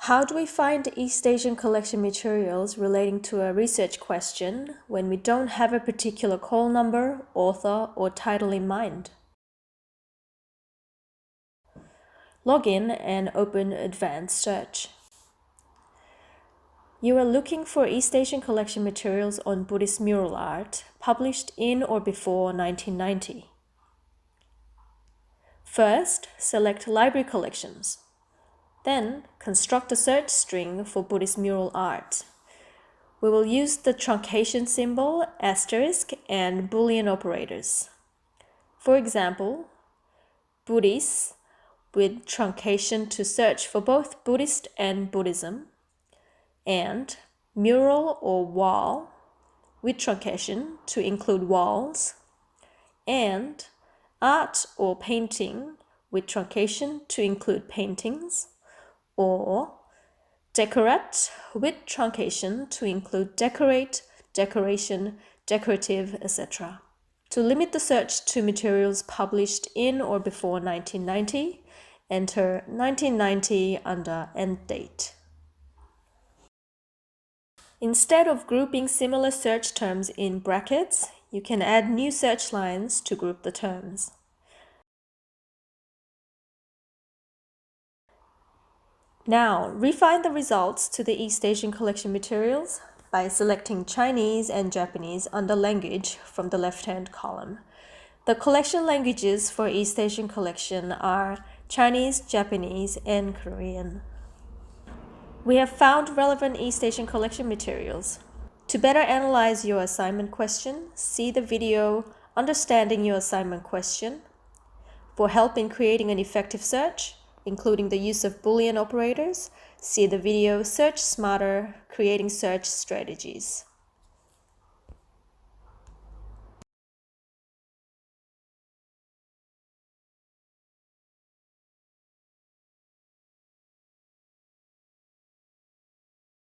How do we find East Asian collection materials relating to a research question when we don't have a particular call number, author, or title in mind? Log in and open Advanced Search. You are looking for East Asian collection materials on Buddhist mural art published in or before 1990. First, select Library Collections. Then, construct a search string for Buddhist mural art. We will use the truncation symbol, asterisk, and Boolean operators. For example, Buddhist with truncation to search for both Buddhist and Buddhism, and mural or wall with truncation to include walls, and art or painting with truncation to include paintings, or decorate with truncation to include decorate, decoration, decorative, etc. To limit the search to materials published in or before 1990, enter 1990 under end date. Instead of grouping similar search terms in brackets, you can add new search lines to group the terms. Now, refine the results to the East Asian collection materials by selecting Chinese and Japanese under Language from the left-hand column. The collection languages for East Asian collection are Chinese, Japanese, and Korean. We have found relevant East Asian collection materials. To better analyze your assignment question, see the video Understanding Your Assignment Question. For help in creating an effective search, including the use of Boolean operators, see the video Search Smarter, Creating Search Strategies.